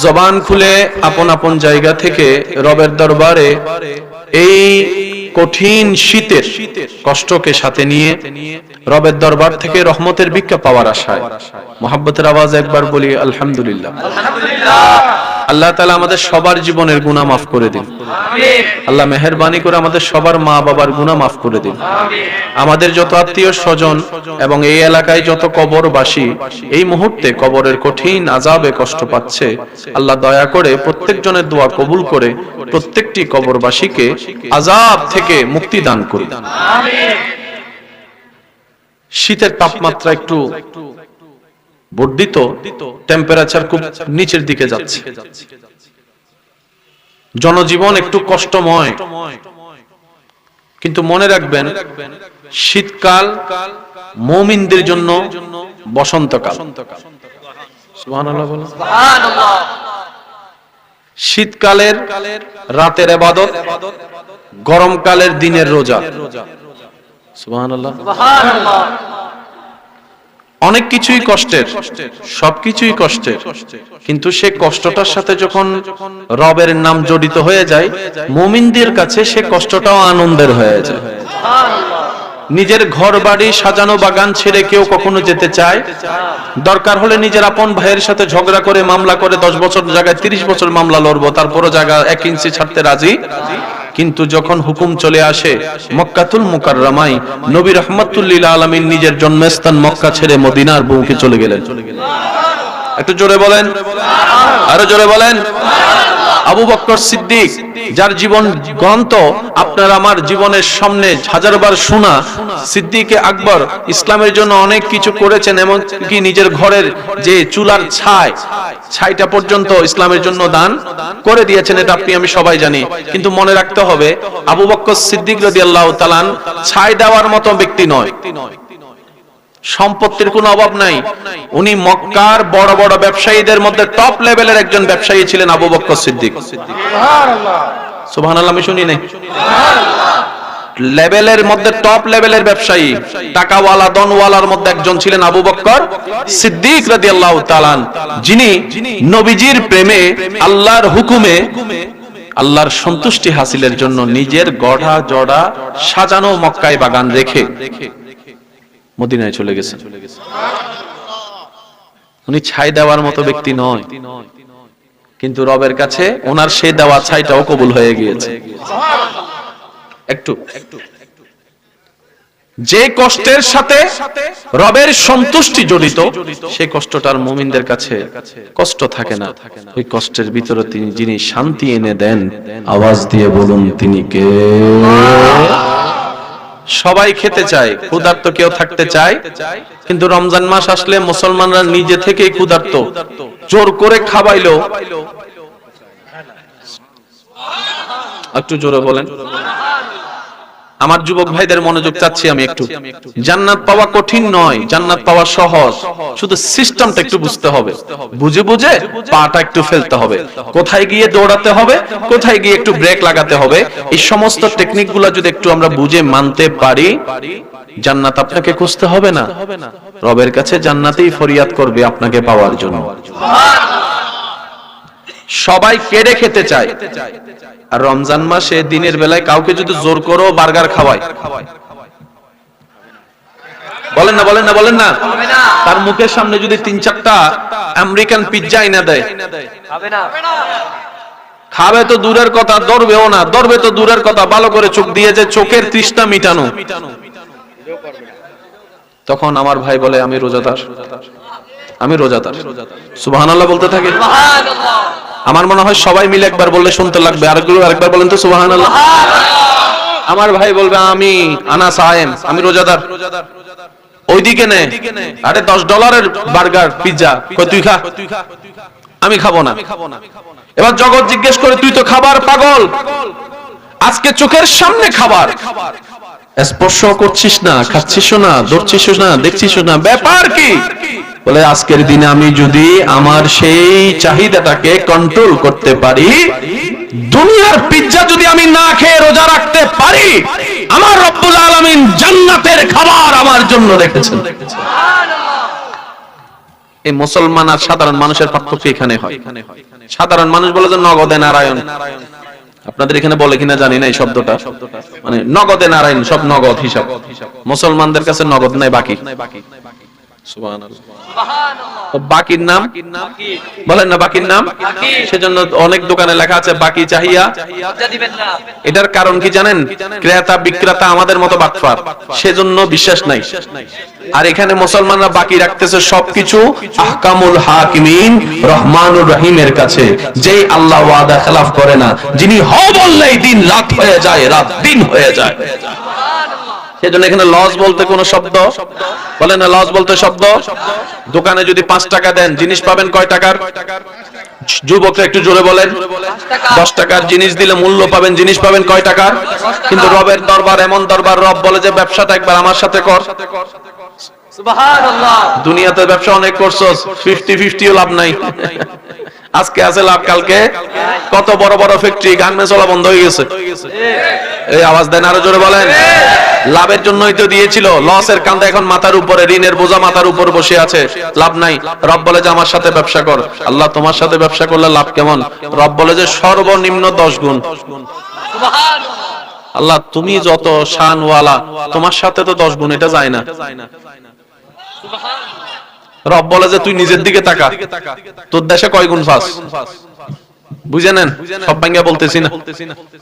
জবান খুলে আপন আপন জায়গা থেকে রবের দরবারে এই কঠিন শীতের কষ্টকে সাথে নিয়ে রবের দরবার থেকে রহমতের ভিক্ষা পাওয়ার আশায় মুহাব্বতের আওয়াজে একবার বলি আলহামদুলিল্লাহ। আল্লাহ তাআলা আমাদের সবার জীবনের গুনাহ মাফ করে দিন। আল্লাহ মেহেরবানি করে আমাদের সবার মা বাবার গুনাহ মাফ করে দিন। আমাদের যত আত্মীয় স্বজন এবং এই এলাকায় যত কবরবাসী এই মুহূর্তে কবরের কঠিন আযাবে কষ্ট পাচ্ছে, আল্লাহ দয়া করে প্রত্যেকজনের দোয়া কবুল করে প্রত্যেকটি কবরবাসীকে আযাব থেকে মুক্তি দান করুন। শীতের তাপমাত্রা একটু বর্ধিত, টেম্পারেচার খুব নিচের দিকে যাচ্ছে, জনজীবন একটু কষ্টময়। কিন্তু মনে রাখবেন, শীতকাল মুমিনদের জন্য বসন্তকাল। সুবহানাল্লাহ বলুন। শীতকালের রাতের ইবাদত, গরমকালের দিনের রোজা। সুবহানাল্লাহ। অনেক কিছুই কষ্টের, সবকিছুই কষ্টের, কিন্তু সে কষ্টটার সাথে যখন রবের নাম জড়িত হয়ে যায়, মুমিনদের কাছে সে কষ্টটাও আনন্দের হয়ে যায়। নিজের ঘর বাড়ি সাজানো বাগান ছেড়ে কেউ কখনো যেতে চায়? দরকার হলে নিজের আপন ভাইয়ের সাথে ঝগড়া করে মামলা করে 10 বছর জায়গায় 30 বছর মামলা লড়বো, তারপরও জায়গা 1 ইঞ্চি ছাড়তে রাজি। কিন্তু যখন হুকুম চলে আসে মক্কাতুল মুকাররমায়, নবী রাহমাতুল লিল আলামিন নিজের জন্মস্থান মক্কা ছেড়ে মদিনার বুকে চলে গেলেন। একটু জোরে বলেন, আরো জোরে বলেন। আবু বকর সিদ্দিক, যার জীবন গ্রন্থ আপনার আমার জীবনের সামনে হাজারবার শোনা, সিদ্দিকে আকবর ইসলামের জন্য অনেক কিছু করেছেন, এমনকি নিজের ঘরের যে চুলার ছাইটা পর্যন্ত ইসলামের জন্য দান করে দিয়েছেন, এটা আপনি আমি সবাই জানি। কিন্তু মনে রাখতে হবে, আবু বকর সিদ্দিক রাদিয়াল্লাহু তাআলা ছাই দেওয়ার মতো ব্যক্তি নয়। সম্পত্তির কোনো অভাব নাই। উনি মক্কার বড় বড় ব্যবসায়ীদের মধ্যে টপ লেভেলের একজন ব্যবসায়ী ছিলেন আবু বকর সিদ্দিক। সুবহানাল্লাহ। সুবহানাল্লাহ আমি শুনি নাই। লেভেলের মধ্যে টপ লেভেলের ব্যবসায়ী, টাকাওয়ালা দনওয়ালার মধ্যে একজন ছিলেন আবু বকর সিদ্দিক রাদিয়াল্লাহু তাআলা, যিনি নবীজির প্রেমে, আল্লাহর হুকুমে, আল্লাহর সন্তুষ্টি হাসিলের জন্য নিজের গড়া জড়া সাজানো মক্কায় বাগান রেখে মদিনায় চলে গেছেন। উনি ছাই দেওয়ার মতো ব্যক্তি নয়, কিন্তু রবের কাছে ওনার সে দেওয়া ছাইটাও কবুল হয়ে গিয়েছে। একটু যে কষ্টের সাথে রবের সন্তুষ্টি জড়িত, সেই কষ্টটার মুমিনদের কাছে কষ্ট থাকে না। ওই কষ্টের ভিতরে তিনি যিনি শান্তি এনে দেন, আওয়াজ দিয়ে বলুন তিনি কে? সবাই খেতে চায়, ক্ষুধার্ত কেউ থাকতে চায়, কিন্তু রমজান মাস আসলে মুসলমানরা নিজে থেকেই ক্ষুধার্ত, জোর করে খাওয়াইলো। একটু জোরে বলেন। আমার যুবক ভাইদের মনোযোগ চাচ্ছি আমি একটু। জান্নাত পাওয়া কঠিন নয়, জান্নাত পাওয়া সহজ, শুধু সিস্টেমটা একটু বুঝতে হবে। বুঝে বুঝে পাটা একটু ফেলতে হবে, কোথায় গিয়ে দৌড়াতে হবে, কোথায় গিয়ে একটু ব্রেক লাগাতে হবে। এই সমস্ত টেকনিকগুলো যদি একটু আমরা বুঝে মানতে পারি, জান্নাত আপনাকে খুঁজতে হবে না। রবের কাছে জান্নাতেই ফরিয়াদ করবে আপনাকে পাওয়ার জন্য। সবাই কেড়ে খেতে চায়, আর রমজান মাসে দিনের বেলায় কাউকে যদি জোর করো বার্গার খাওয়ায়, বলেন না বলেন না বলেন না, তার মুখের সামনে যদি 3-4টা আমেরিকান পিজ্জা এনে দেয়, খাবে তো দূরের কথা, ধরবেও না। ধরবে তো দূরের কথা, ভালো করে চোখ দিয়ে যে চোখের তৃষ্ণা মিটানো। তখন আমার ভাই বলে আমি রোজাদার, আমি রোজাদার। সুবহানাল্লাহ বলতে থাকে। আমার মনে হয় সবাই মিলে একবার বললে শুনতে লাগবে। আরেকবার বলেন তো সুবহানাল্লাহ। আমার ভাই বলবে আমি আনা সায়েম, আমি রোজাদার। ওইদিকে নে, আরে $10 বার্গার পিজ্জা, কই তুই খা, আমি খাবো না। এবার জগৎ জিজ্ঞেস করে তুই তো খাবার পাগল, আজকে চোখের সামনে খাবার স্পর্শ করছিস না, খাচ্ছিস না, ধরছিস না, দেখছিস না, ব্যাপার কি? বলে আজকের দিনে আমি যদি আমার সেই চাহিদাটাকে কন্ট্রোল করতে পারি, দুনিয়ার পিজ্জা যদি আমি না খেয়ে রোজা রাখতে পারি, আমার রব্বুল আলামিন জান্নাতের খাবার আমার জন্য রেখেছেন। এই মুসলমান আর সাধারণ মানুষের পার্থক্য এখানে হয়। সাধারণ মানুষ বলে যে নগদে নারায়ণ, আপনাদের এখানে বলে কিনা জানি না এই শব্দটা, মানে নগদে নারায়ণ, সব নগদ হিসাব। মুসলমানদের কাছে নগদ নাই, বাকি। সুবহানাল্লাহ। বাকির নাম বলেন না, বাকির নাম। সেজন্য অনেক দোকানে লেখা আছে বাকি চাহিয়া এটার কারণ কি জানেন? ক্রেতা বিক্রেতা আমাদের মতো বাটফার, সেজন্য বিশ্বাস নাই। আর এখানে মুসলমানরা বাকি রাখতেছে সবকিছু আহকামুল হাকিমিন রহমানুর রহিমের কাছে, যেই আল্লাহ ওয়াদা খেলাফ করে না, যিনি হ বললেই দিন রাত হয়ে যায়, রাত দিন হয়ে যায়। সেজন্য এখানে লস বলতে কোন শব্দ বলেন না, লস বলতে শব্দ। দোকানে যদি 5 টাকা দেন জিনিস পাবেন কয় টাকার? যুবকরা একটু জোরে বলেন। 10 টাকার জিনিস দিলে মূল্য পাবেন, জিনিস পাবেন কয় টাকার? কিন্তু রবের দরবার এমন দরবার, রব বলে যে ব্যবসাটা একবার আমার সাথে কর। সুবহানাল্লাহ। দুনিয়াতে ব্যবসা অনেক করছস, 50-50 লাভ নাই। আজকে আছে লাভ, কালকে কত বড় বড় ফ্যাক্টরি গার্মেন্টস ওলা বন্ধ হয়ে গেছে। এই আওয়াজ দেন, আরো জোরে বলেন। লাভের জন্যই তো দিয়েছিল, লসের কান্দা এখন মাথার উপরে, ঋণের বোঝা মাথার উপর বসে আছে, লাভ নাই। রব বলে যে আমার সাথে ব্যবসা কর। আল্লাহ তোমার সাথে ব্যবসা করলে লাভ কেমন? রব বলে যে সর্বনিম্ন 10 গুণ। আল্লাহ তুমি যত শানওয়ালা, তোমার সাথে তো 10 গুণ, এটা যায় না। রব বলে যে তুই নিজের দিকে তাকা, তোর দেশে কয় গুণ ফাস বুঝে নেন। সব ভাঙ্গা বলতেছি না,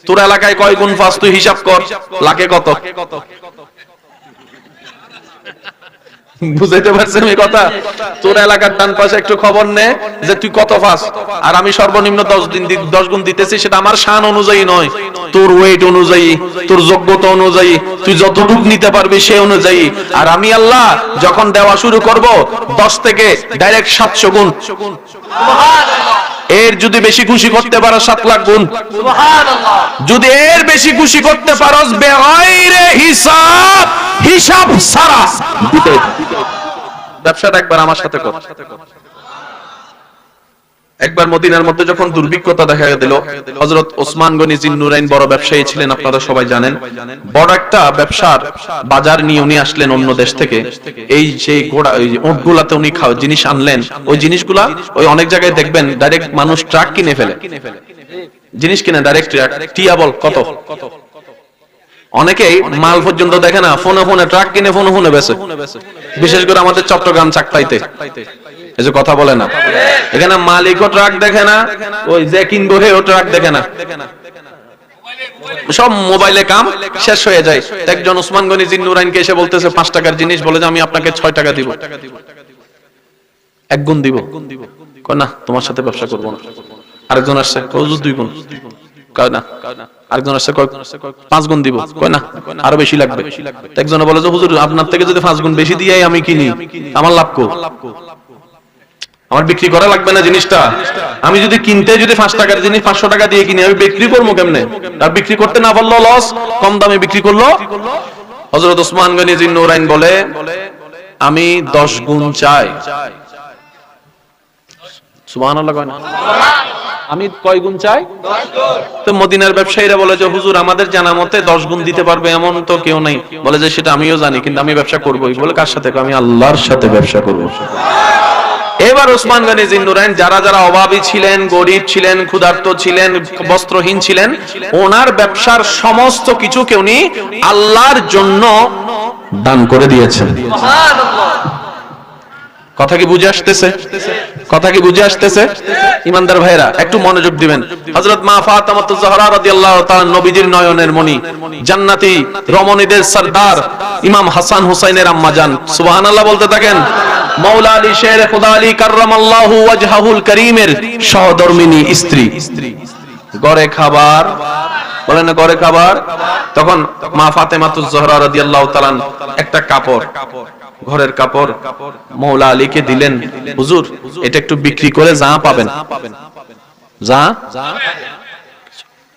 তোর এলাকায় কয় গুণ ফাস তুই হিসাব কর, লাখে কত। বুঝাইতে পারছেন এই কথা? তোর এলাকার ডান পাশে একটু খবর নে যে তুই কত ফাস, আর আমি সর্বনিম্ন 10 গুণ দিতেছি। সেটা আমার শান অনুযায়ী নয়, তোর ওয়েট অনুযায়ী, তোর যোগ্যতা অনুযায়ী, তুই যতটুকু নিতে পারবি সে অনুযায়ী। আর আমি আল্লাহ যখন দেওয়া শুরু করব 10 থেকে ডাইরেক্ট 700 গুণ। এর যদি বেশি খুশি করতে পারো 7 লাখ গুণ। সুবহানাল্লাহ। যদি এর বেশি খুশি করতে পারো বেগাইরে হিসাব, হিসাব ছাড়া দিতে। ব্যবসাটা একবার আমার সাথে কর। একবার মদিনার মধ্যে যখন দুর্ভিক্ষতা দেখা দিল, হযরত ওসমান গনি জিন্নুরাইন বড় ব্যবসায়ী ছিলেন, আপনারা সবাই জানেন। বড় একটা ব্যবসার বাজার নিয়ে উনি আসলেন অন্য দেশ থেকে। এই যে ঘোড়া, ওই উটগুলাতে উনি জিনিস আনলেন, ওই জিনিসগুলা ওই অনেক জায়গায় দেখবেন ডাইরেক্ট মানুষ ট্রাক কিনে ফেলে, জিনিস কিনে ডাইরেক্ট ট্রাক। টিয়া বল কত, অনেকেই মাল পর্যন্ত দেখে না, ফোনে ফোনে ট্রাক কিনে ফোনে ফোনে বেচে। বিশেষ করে আমাদের চট্টগ্রাম চাকতাইতে এই যে কথা বলে না, এখানে মালিকও ট্রাক দেখে না, ওই যে কিনবো হেও ট্রাক দেখে না, সব মোবাইলে কাম শেষ হয়ে যায়। একজন ওসমান গনি জিন্নুরাইনকে এসে বলতেছে 5 টাকার জিনিস, বলে যে আমি আপনাকে 6 টাকা দিব, 1 গুণ দিব। কয় না, তোমার সাথে ব্যবসা করবো না। আরেকজন আসছে, হুজুর 2 গুণ। কয় না। আরেকজন আসছে, 5 গুণ দিব। কয় না, আরো বেশি লাগবে। একজনে বলে যে হুজুর আপনার থেকে যদি 5 গুণ বেশি দিয়ে আমি কিনি, আমার লাভ কো? আমার বিক্রি করা লাগবে না জিনিসটা? আমি যদি কিনতে যদি 5 টাকার জিনিস 500 টাকা দিয়ে কিনি, আমি বিক্রি করবো কেমনে? আর বিক্রি করতে না পারলো লস, কম দামে বিক্রি করলো। হযরত ওসমান গনি জিন্নুরাইন বলে আমি 10 গুণ চাই। সুবহানাল্লাহ। কয় না, আমি কয় গুণ চাই? 10 গুণ। তো মদিনার ব্যবসায়ীরা বলে যে হুজুর আমাদের জানা মতে 10 গুণ দিতে পারবে এমন তো কেউ নাই। বলে যে সেটা আমিও জানি, কিন্তু আমি ব্যবসা করবোই। বলে কার সাথে? আমি আল্লাহর সাথে ব্যবসা করব। এবার ওসমান গনি জিন্নুরাইন যারা যারা অভাবী ছিলেন, গরিব ছিলেন, ক্ষুধার্ত ছিলেন, বস্ত্রহীন ছিলেন, ওনার ব্যবসার সমস্ত কিছুকে উনি আল্লাহর জন্য দান করে দিয়েছেন। সুবহানাল্লাহ। কথা কি বুঝে আসতেছে? কথা কি বুঝে আসতেছে? ইমানদার ভাইরা একটু মনোযোগ দিবেন। হযরত মা ফাতেমাতুজ জাহরা রাদিয়াল্লাহু তাআলা নবীজির নয়নের মণি, জান্নাতি রমণীদের সরদার ইমাম হাসান হুসাইনের আম্মা জান। সুবহানাল্লাহ বলতে থাকেন। মাওলা আলী শের খুদা আলী কাররামাল্লাহু ওয়াজহাহুল কারীমের সহধর্মিণী স্ত্রী। ঘরে খাবার, বলেন না ঘরে খাবার। তখন মা ফাতেমাতুজ জাহরা রাদিয়াল্লাহু তাআলা একটা কাপড়, ঘরের কাপড় মাওলা আলীকে দিলেন। হুজুর এটা একটু বিক্রি করে যা পাবেন, যা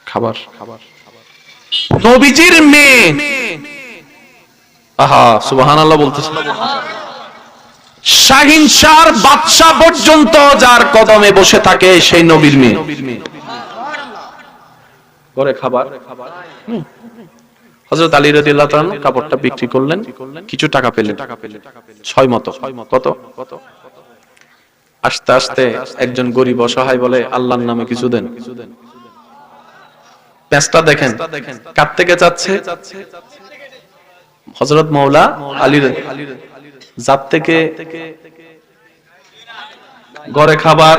খাবার। নবীজির মেয়ে, আহা সুবহানাল্লাহ বলতেছে। শাহিন শাহর বাদশা পর্যন্ত যার কদমে বসে থাকে সেই নবীর মেয়ে। ঘরে খাবার। হযরত আলী রাদিয়াল্লাহু তাআলা কাপড়টা বিক্রি করলেন, কিছু টাকা পেলেন, 6 মতো। কত? আস্তে আস্তে একজন গরিব অসহায় বলে আল্লাহর নামে কিছু দেন। পেঁচটা দেখেন কার থেকে চাচ্ছে? হযরত মাওলা আলীর জাত থেকে। ঘরে খাবার,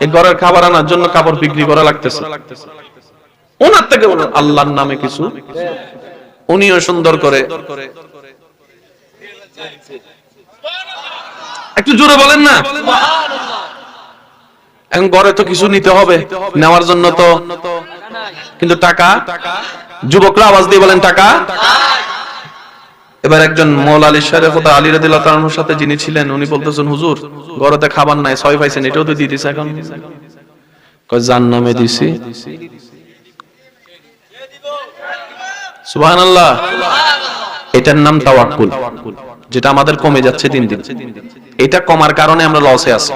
এই ঘরের খাবার আনার জন্য কাপড় বিক্রি করা লাগতেছে, ওনার থেকে আল্লাহর নামে কিছু। উনিও সুন্দর করে, একটু জোরে বলেন না। এখন ঘরে তো কিছু নিতে হবে, নেওয়ার জন্য তো কিন্তু টাকা। যুবকরা আওয়াজ দিয়ে বলেন টাকা। এবার একজন মৌলা আলী শরীফ আলী রাদিয়াল্লাহু তাআলার সাথে যিনি ছিলেন, উনি বলতেছেন হুজুর ঘরেতে খাবার নাই, ছয় পাইছেন, এটাও তো দিয়ে দিছে। এখন কয় জাহান্নামে দিছি। সুবহানাল্লাহ। এটার নাম তাওয়াক্কুল, যেটা আমাদের কমে যাচ্ছে দিন দিন। এটা কমার কারণে আমরা লসে আছি।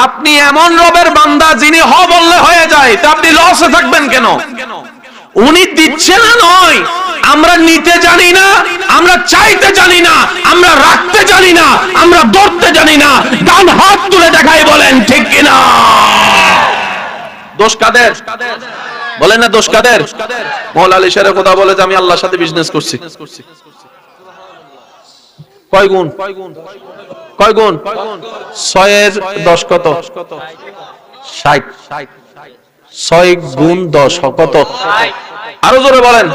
আপনি এমন রবের বান্দা যিনি হ বললে হয়ে যায়, তা আপনি লসে থাকবেন কেন? উনি দিচ্ছে না নয়, আমরা নিতে জানি না, আমরা চাইতে জানি না, আমরা রাখতে জানি না, আমরা ধরতে জানি না। ডান হাত তুলে দেখাই বলেন ঠিক কিনা? দোষ কাদের? বলেন না দোষ কাদের? মাওলা আলী শরীফ খোদা বলে যে আমি আল্লাহর সাথে বিজনেস করছি। কয় গুণ? কয় গুণ? 6 এর 10 কত? 60। 6 গুণ 10 কত? আরো জোরে বলেন।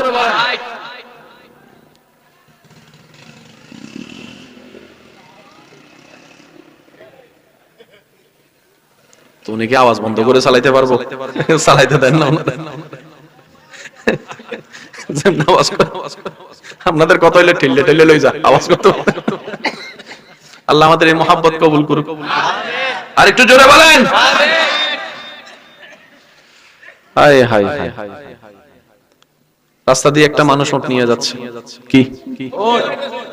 তো উনি কি আওয়াজ বন্ধ করে চালাইতে পারবো? চালাইতে দেন না। আপনাদের কত হইলে ঠেলে ঠেলে লই যা, আওয়াজ করতে। আল্লাহ আমাদের এই মহব্বত কবুল করুক। আর একটু জোরে বলেন। হায় হায় হায়। রাস্তা দিয়ে একটা মানুষ উট নিয়ে যাচ্ছে। কি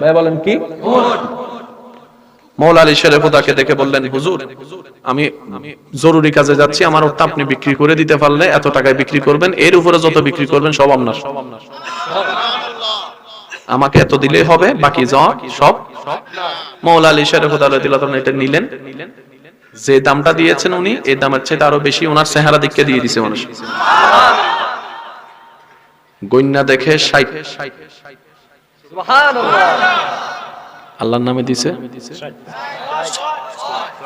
ভাই বলেন কি? মাওলা আলী শরীফ খোদাকে দেখে বললেন হুজুর আমি জরুরি কাজে যাচ্ছি, আমার উটটা আপনি বিক্রি করে দিতে পারলে এত টাকায় বিক্রি করবেন, এর উপরে যত বিক্রি করবেন সব আপনার। আমাকে এত দিলেই হবে, বাকি যা সব। মাওলা আলী শরীফ খোদা রাদিয়াল্লাহু তাআলা এটা নিলেন। যে দামটা দিয়েছেন উনি, এই দামের চেয়ে আরো বেশি ওনার চেহারা দিকে দিয়ে দিয়েছে মানুষ। গন্যা দেখে 60। সুবহানাল্লাহ। আল্লাহর নামে দিছে।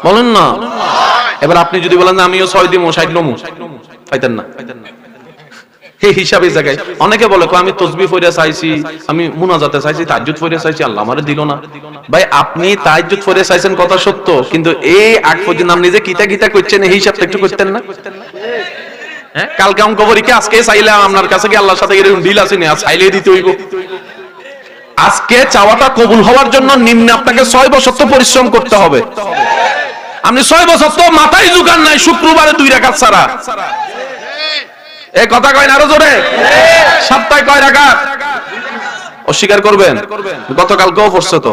বলেন না। এবার আপনি যদি বলেন যে আমিও 6 দিমু 60 লমু, পাইতেন না। এই হিসাবে জায়গায় অনেকে বলে আমি তাসবিহ পড়ে চাইছি, আমি মুনাজাতে চাইছি, তাহাজ্জুদ পড়ে চাইছি, আল্লাহ আমারে দিল না। ভাই আপনি তাহাজ্জুদ পড়ে চাইছেন কথা সত্য, কিন্তু এই আগ পর্যন্ত আপনি যে কিতা কিতা করছেন এই হিসাবটা একটু করতেন না? হ্যাঁ, কালকে অঙ্ক পরীক্ষা আজকে চাইলে আপনার কাছে কি আল্লাহর সাথে এরকম ডিল আছে না? চাইলে দিতে হইব। আজকে চাওয়াটা কবুল হওয়ার জন্য নিম্নে আপনাকে 6 বছর তো পরিশ্রম করতে হবে। আপনি 6 বছর তো মাথায় জুগান নাই শুক্রবারে 2 রাকাত ছাড়া। এই কথা কয় না আরো জোরে? সপ্তাহে কয় রাকাত? অস্বীকার করবেন? গতকালকেও পড়ছে তো।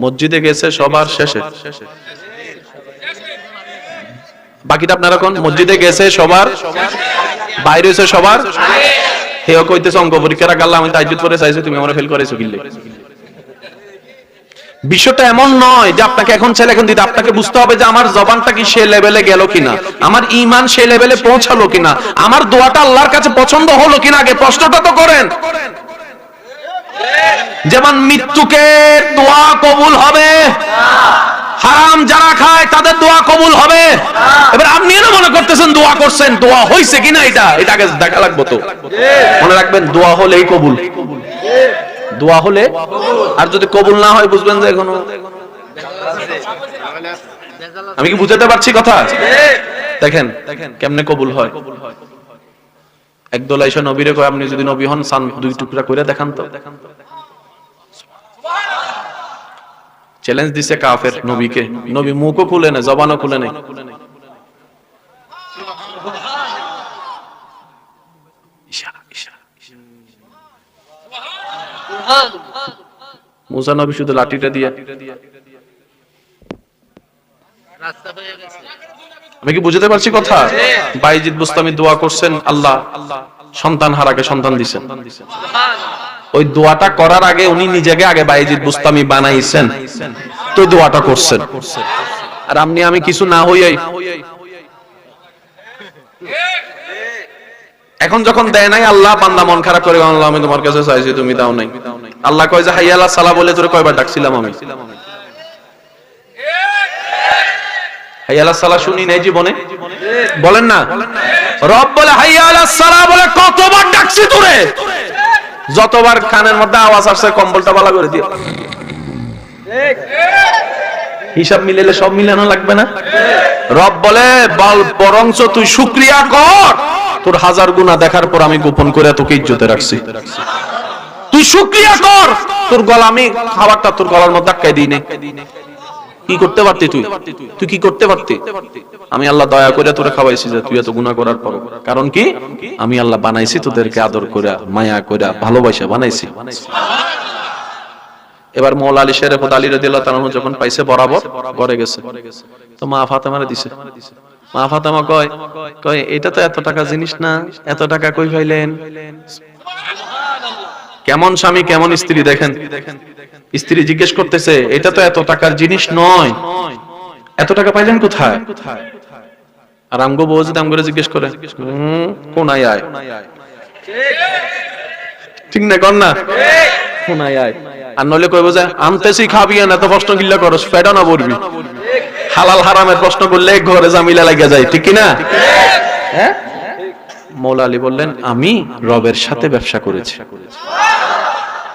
মসজিদে গেছে সবার শেষে, বাকিটা আপনারা কোন? মসজিদে গেছে সবার, বাইরে হইছে সবার। হেও কইতেছে অঙ্ক পরীক্ষার আগে আল্লাহ আমি তাহাজ্জুদ পড়ে চাইছি, তুমি আমারে ফেল করেছো কিল্লে। বিষয়টা এমন নয় যে আপনাকে এখন ছেলে এখন দিতে, আপনাকে বুঝতে হবে যে আমার জবানটা কি সে লেভেলে গেল কিনা, আমার ঈমান সে লেভেলে পৌঁছালো কিনা, আমার দোয়াটা আল্লাহর কাছে পছন্দ হলো কিনা। আগে প্রশ্নটা তো করেন। যেমন মৃত্যুকে দোয়া কবুল হবে, হারাম যারা খায় তাদের দোয়া কবুল হবে। এবার আপনি না মনে করতেছেন দোয়া করছেন, দোয়া হইছে কিনা এটা আগে দেখা লাগবে তো। মনে রাখবেন দোয়া হলেই কবুল, দোয়া হলে। আর যদি কবুল না হয় বুঝবেন যে এখনো। আমি কি বুঝাতে পারছি কথা? দেখেন কেমনে কবুল হয়। একদল আইসা নবীরে কয় আপনি যদি নবী হন সান 2 টুকরা করে দেখান তো। চ্যালেঞ্জ দিছে কাফের নবীকে। নবী মুখও খুলে না, জবানও খুলে নাই। মুসা নবী শুধু লাঠিটা দিয়ে। আমি কি বুঝতে পারছি কথা? বাইজিদ বুস্তামি দোয়া করছেন, আল্লাহ সন্তান হারাকে সন্তান দিছেন। ওই দোয়াটা করার আগে উনি নিজেকে আগে বাইজিদ বুস্তামি বানাইছেন। তো দোয়াটা করছেন। আর আপনি আমি কিছু না হইয়াই এখন যখন দেয় নাই আল্লাহ, বান্দা মন খারাপ করে, আল্লাহ আমি তোমার কাছে চাইছি তুমি দাও নাই। আল্লাহ কয় যে হাইয়া আলাস সালাহ বলে তোরে কয়বার ডাকছিলাম আমি? হাইয়া আলাস সালাহ শুনি নাই জীবনে? বলেন না। রব বলে হাইয়া আলাস সালাহ বলে কতবার ডাকছি তোরে? যতবার কানের মধ্যে আওয়াজ আসছে কম্বলটা বালা করে দিও। হিসাব মিলালে সব মিলানো লাগবে না? রব বলে বল বরঞ্চ তুই শুকরিয়া কর, তোর হাজার গুনাহ দেখার পর আমি গোপন করে তোকে ইজ্জতে রাখছি। তুই শুকরিয়া কর, তোর গলা আমি খাবারটা তোর গলার মধ্যে আটকাই দিই নাই। কি করতে পারতি তুই? তুই কি করতে পারতি? আমি আল্লাহ দয়া করে তোরে খাওয়াইছি যে তুই এত গুনাহ করার পর। কারণ কি? আমি আল্লাহ বানাইছি তোদেরকে আদর করে, মায়া করে, ভালোবাসা বানাইছি। এবার মওলা আলী শেরে খোদা আলী রাদিয়াল্লাহু তাআলা যখন পাইছে বরাবর ঘরে গেছে, তো মা ফাতেমারে দিছে। মা ফাতেমা কয় এটা তো এত টাকা জিনিস না, এত টাকা কই পাইলেন? কেমন স্বামী কেমন স্ত্রী দেখেন। স্ত্রী জিজ্ঞেস করতেছে এটা তো এত টাকার জিনিস নয়, এত টাকা পাইলেন কোথায়? আর আমগো বউ যদি আমগরে জিজ্ঞেস করে কোনায় আয়, ঠিক না কর না, কোনায় আয়। আর নইলে কইবো যে আনতেছি খাবি না, এত প্রশ্ন গিল্লা করস, ফেডা না পড়বি। হালাল হারামের প্রশ্ন করলে ঘরে জামিলা লাগা যায়, ঠিক কি না? হ্যাঁ। মওলা আলী বললেন আমি রবের সাথে ব্যবসা করেছি।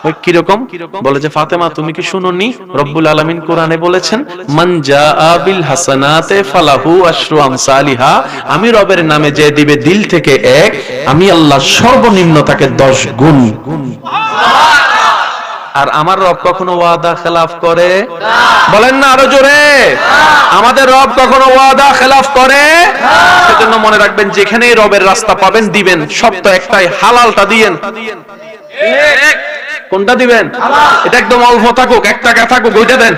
ওই কিরকম? বলে যে ফাতেমা তুমি কি শুনোনি রব্বুল আলামিন কোরআনে বলেছেন মান জাআ বিল হাসানাতে ফালাহু আশরু আমসালিহা, আমি রবের নামে যে দিবে দিল থেকে এক, আমি আল্লাহ সর্বনিম্ন তাকে 10 গুণ। আর আমার রব কখনো ওয়াদা খেলাফ করে? বলেন না আরো জোরে। আমাদের রব কখনো ওয়াদা খেলাফ করে? সেজন্য মনে রাখবেন যেখানেই রবের রাস্তা পাবেন দিবেন, সব তো একটাই, হালালটা দিয়েন। কোনটা দিবেন? এটা একদম অল্প থাকুক, 1 টাকা থাকুক, ওইটা দেন।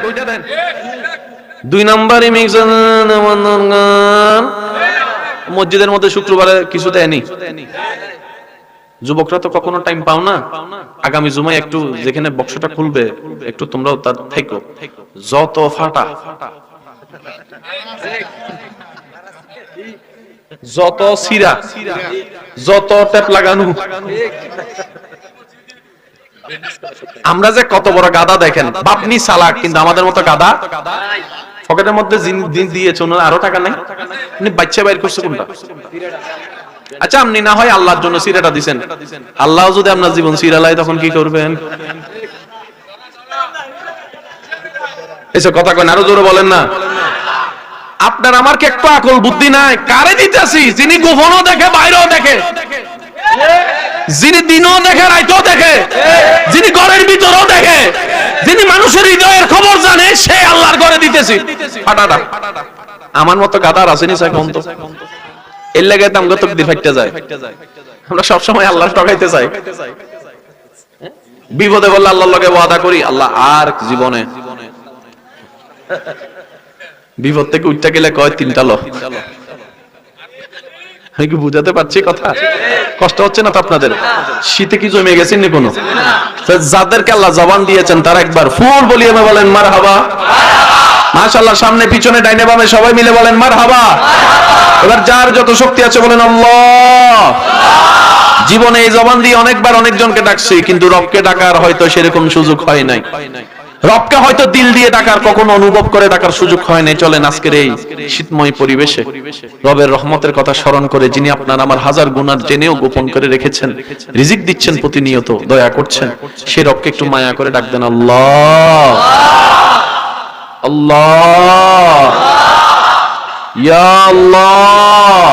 2 নম্বরে মসজিদের মধ্যে শুক্রবারে কিছু দেয়নি। যুবকরা তো কখনো টাইম পাও না, আগামী জুমায় একটু যেখানে বক্সটা খুলবে একটু তোমরাও তার থেকো। যত ফাটা, যত সিরা, যত টেপ লাগানো, আমরা যে কত বড় গাদা দেখেন। বাপনি চালাক কিন্তু আমাদের মতো গাদা পকেটের মধ্যে দিয়েছে, আরো টাকা নেই, বাচ্চা বাইর করছে কোনটা? আচ্ছা আপনি না হয় আল্লাহর জন্য সিরাটা দিবেন, আল্লাহ যদি আপনার জীবন সিরালায় তখন কি করবেন? এসব কথা কেন আরো জোরে বলেন না। আপনার আমার কি একটু আকল বুদ্ধি নাই? কারে দিতেছি? যিনি গোপনও দেখে বাইরেও দেখে, যিনি দিনও দেখে রাইতেও দেখে, যিনি ঘরের ভিতরেও দেখে, যিনি মানুষের হৃদয়ের খবর জানে, সে আল্লাহর ঘরে দিতেছি ফাটাটা। আমার মতো গাদার আসেনি স্যার কোন তো এর লাগে তো আমগো তকদির ফাইটতে যায়। আমরা সব সময় আল্লাহর ঠকাইতে চাই। বিপদে বললে আল্লাহর লগে ওয়াদা করি, আল্লাহ আর জীবনে। বিপদ থেকে উঠতে গেলে কয় 3টা লো। আমি কি বুঝাতে পারছি কথা? কষ্ট হচ্ছে না তো আপনাদের? শীতে কি জমে গেছেন নি কোনো? যাদেরকে আল্লাহ জবান দিয়েছেন তারা একবার ফুল বলিয়ে বলেন মারহাবা। মাশাআল্লাহ, সামনে পিছনে ডাইনে বামে সবাই মিলে বলেন মারহাবা। এবার যার যত শক্তি আছে বলেন আল্লাহ। জীবনে এই জবান দিয়ে অনেকবার অনেকজনকে ডাকছি, কিন্তু রবকে ডাকার হয়তো সেরকম সুযোগ হয় নাই। রবকে হয়তো দিল দিয়ে ডাকার, কখনো অনুভব করে ডাকার সুযোগ হয় নাই। চলেন আজকের এই শীতময় পরিবেশে রবের রহমতের কথা স্মরণ করে, যিনি আপনার আমার হাজার গুনাহ জেনেও গোপন করে রেখেছেন, রিজিক দিচ্ছেন প্রতিনিয়ত, দয়া করছেন, সে রবকে একটু মায়া করে ডাক দেন আল্লাহ। আল্লাহ, ইয়া আল্লাহ।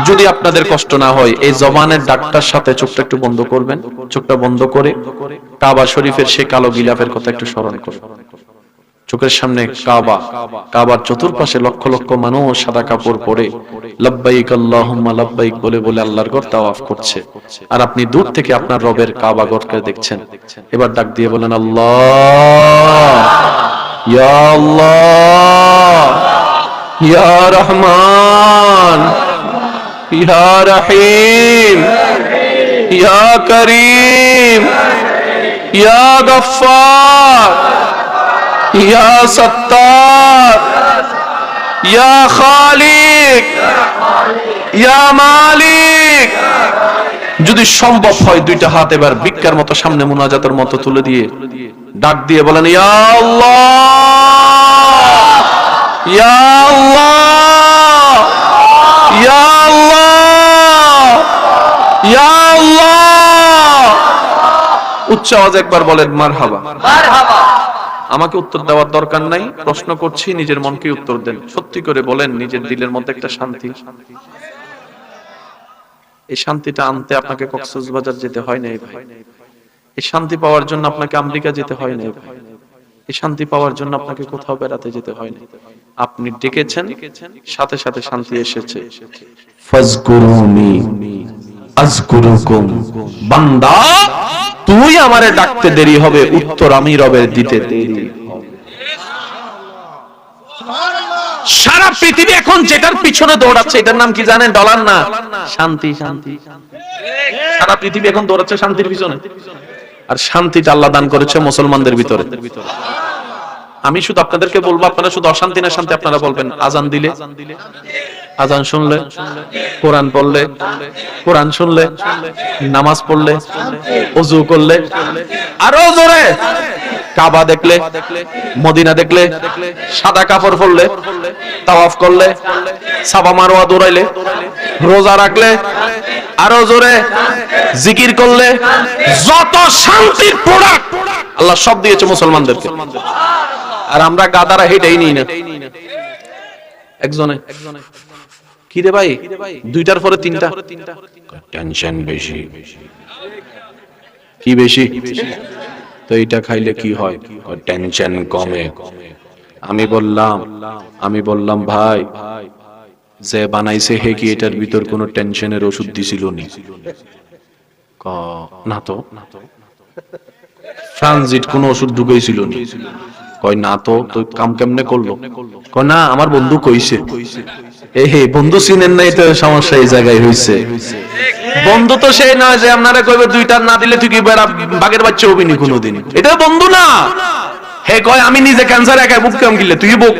যদি আপনাদের কষ্ট না হয় এই জবানের ডাকটার সাথে চোখটা একটু বন্ধ করবেন। চোখটা বন্ধ করে কাবা শরীফের সেই কালো গিলাফের কথা একটু স্মরণ করুন। চোখের সামনে কাবা, কাবার চতুর্পাশে লক্ষ লক্ষ মানুষ সাদা কাপড় পরে লাব্বাইক আল্লাহুম্মা লাব্বাইক বলে বলে আল্লাহর ঘর তাওয়াফ করছে, আর আপনি দূর থেকে আপনার রবের কাবা ঘরকে দেখছেন। এবার ডাক দিয়ে বলেন আল্লাহ, ইয়া আল্লাহ, ইয়া রহমান, ইয়া রহিম, ইয়া করিম, ইয়া গফফার, ইয়া সত্তার, ইয়া খালিক, ইয়া মালিক। যদি সম্ভব হয় দুইটা হাত এবার ভিক্ষার মতো সামনে মুনাজাতের মতো তুলে দিয়ে ডাক দিয়ে বলেন, ইয়া আল্লাহ, ইয়া আল্লাহ, ইয়া আল্লাহ, ইয়া আল্লাহ। উচ্চ আওয়াজে একবার বলেন মারহাবা। মারহাবা। আমাকে উত্তর দেওয়ার দরকার নাই, প্রশ্ন করছি, নিজের মনকে উত্তর দেন। সত্যি করে বলেন, নিজের দিলের মধ্যে একটা শান্তি, এই শান্তিটা আনতে আপনাকে কক্সবাজার যেতে হয় নাই ভাই। এই শান্তি পাওয়ার জন্য আপনাকে আমেরিকা যেতে হয় নাই ভাই। এই শান্তি পাওয়ার জন্য আপনাকে কোথাও বেড়াতে যেতে হয় না। আপনি ডেকেছেন, সাথে সাথে শান্তি এসেছে। ফাজকুরুনি আযকুরুকুম। বান্দা, তুই আমারে ডাকতে দেরি হবে, উত্তর আমি রবের দিতে দেরি হবে। সারা পৃথিবী এখন যেটার পিছনে দৌড়াচ্ছে, এটার নাম কি জানেন? ডলার না, শান্তি। শান্তি। সারা পৃথিবী এখন দৌড়াচ্ছে শান্তির পিছনে, আর শান্তিটা আল্লাহ দান করেছে মুসলমানদের ভিতরে। আমি শুধু আপনাদেরকে বলবো, আপনারা শুধু অশান্তি না শান্তি আপনারা বলবেন। আজান দিলে, আজান শুনলে, কোরআন পড়লে, কোরআন শুনলে, নামাজ পড়লে, ওযু করলে, আরো জোরে কাবা দেখলে, মদিনা দেখলে, সাদা কাপড় পরলে, তাওয়াফ করলে, সাফা মারওয়া দৌড়াইলে, রোজা রাখলে, আরো জোরে জিকির করলে, যত শান্তির প্রোডাক্ট আল্লাহ সব দিয়েছে মুসলমানদেরকে। আর আমরা গাদারা হেঁটেই নিই না। একজনে কি রে ভাই, দুইটার পরে তিনটা, টেনশন বেশি। কি বেশি? তো এইটা খাইলে কি হয়? টেনশন কমে। আমি বললাম ভাই, যে বানাইছে হে কি এটার ভিতর কোন টেনশনের ওষুধ দিছিল নি? না তো। ট্রানজিট কোন ওষুধ ঢুকাইছিল নি? কয় না তো। তো কাম কেমনে করলো? কয় না, আমার বন্ধু কইছে। হে বন্ধু চিনেন নাই তো সমস্যা এই জায়গায় হইছে। বন্ধু তো সেই নয় যে আপনারা কইবে দুইটা না দিলে তুই কি বাগের বাচ্চা হবি নি কোনোদিন। এটা বন্ধু না। হে কয় আমি নিজে ক্যান্সার একাই বুক কাম গিলে তুই বুক।